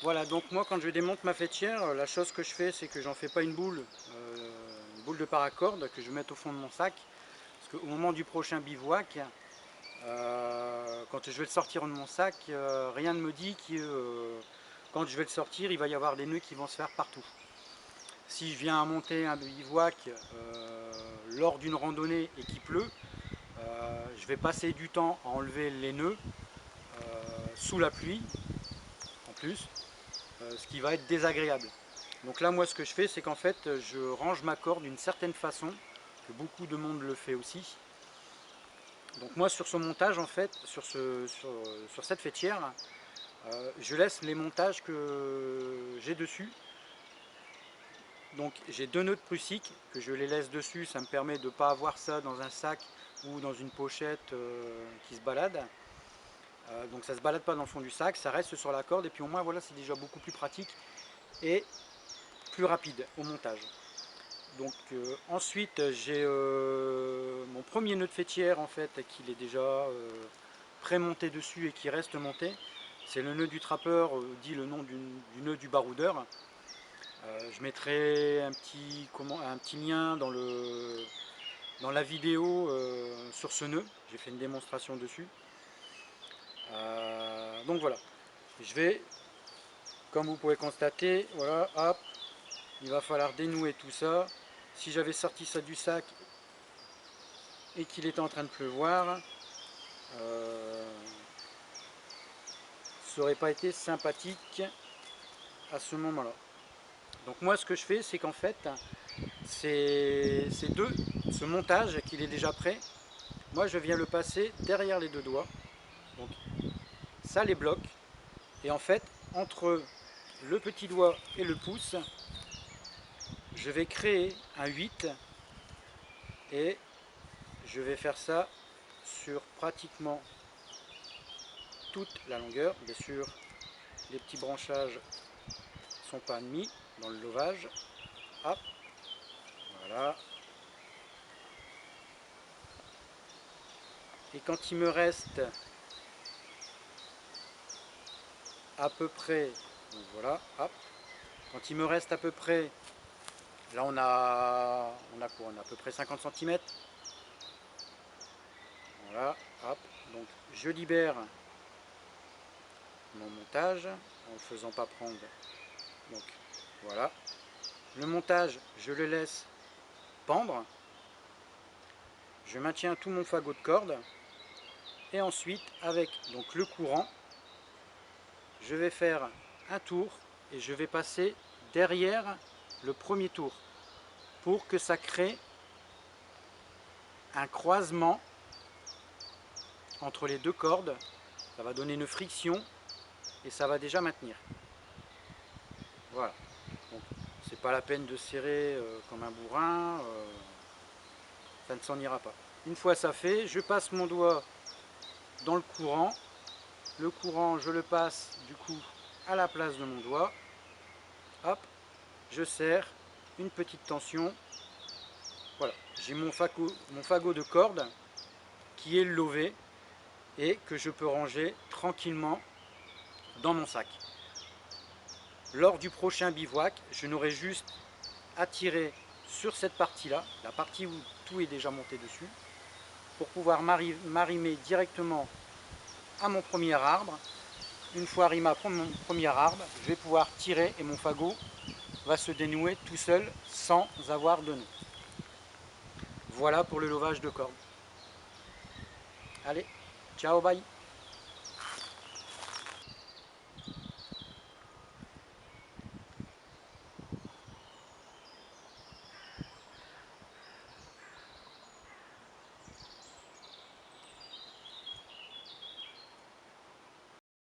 Voilà, donc moi quand je démonte ma faîtière, la chose que je fais, c'est que j'en fais pas une boule de paracorde que je vais mettre au fond de mon sac. Parce qu'au moment du prochain bivouac, quand je vais le sortir de mon sac, rien ne me dit que quand je vais le sortir, il va y avoir des nœuds qui vont se faire partout. Si je viens à monter un bivouac lors d'une randonnée et qu'il pleut, je vais passer du temps à enlever les nœuds sous la pluie en plus, ce qui va être désagréable. Donc là moi ce que je fais c'est qu'en fait je range ma corde d'une certaine façon, que beaucoup de monde le fait aussi. Donc moi sur ce montage en fait, sur cette faîtière, je laisse les montages que j'ai dessus. Donc j'ai deux nœuds de prusik que je les laisse dessus, ça me permet de ne pas avoir ça dans un sac ou dans une pochette qui se balade. Donc ça ne se balade pas dans le fond du sac, ça reste sur la corde et puis au moins voilà c'est déjà beaucoup plus pratique et plus rapide au montage. Donc ensuite j'ai mon premier nœud de faîtière en fait qui est déjà pré-monté dessus et qui reste monté. C'est le nœud du trappeur, dit le nom du nœud du baroudeur. Je mettrai un petit lien dans la vidéo sur ce nœud, j'ai fait une démonstration dessus. Donc voilà, je vais, comme vous pouvez constater, voilà, hop, il va falloir dénouer tout ça. Si j'avais sorti ça du sac et qu'il était en train de pleuvoir, ça n'aurait pas été sympathique à ce moment-là. Donc moi ce que je fais c'est qu'en fait ce montage qu'il est déjà prêt, moi je viens le passer derrière les deux doigts, donc ça les bloque, et en fait entre le petit doigt et le pouce, je vais créer un 8 et je vais faire ça sur pratiquement toute la longueur. Bien sûr les petits branchages sont pas admis dans le lovage. Hop, voilà. Et quand il me reste à peu près, donc voilà, hop, quand il me reste à peu près, là on a quoi, on a à peu près 50 cm. Voilà, hop, donc je libère mon montage en ne faisant pas prendre. Donc voilà, le montage je le laisse pendre, je maintiens tout mon fagot de corde et ensuite avec donc le courant, je vais faire un tour et je vais passer derrière le premier tour pour que ça crée un croisement entre les deux cordes. Ça va donner une friction et ça va déjà maintenir. Voilà, donc c'est pas la peine de serrer comme un bourrin, ça ne s'en ira pas. Une fois ça fait, je passe mon doigt dans le courant je le passe du coup à la place de mon doigt, hop, je serre, une petite tension, voilà, j'ai mon fagot de corde qui est lové et que je peux ranger tranquillement dans mon sac. Lors du prochain bivouac, je n'aurai juste à tirer sur cette partie-là, la partie où tout est déjà monté dessus, pour pouvoir m'arrimer directement à mon premier arbre. Une fois arrimé à mon premier arbre, je vais pouvoir tirer et mon fagot va se dénouer tout seul sans avoir de nœud. Voilà pour le lovage de corde. Allez, ciao, bye.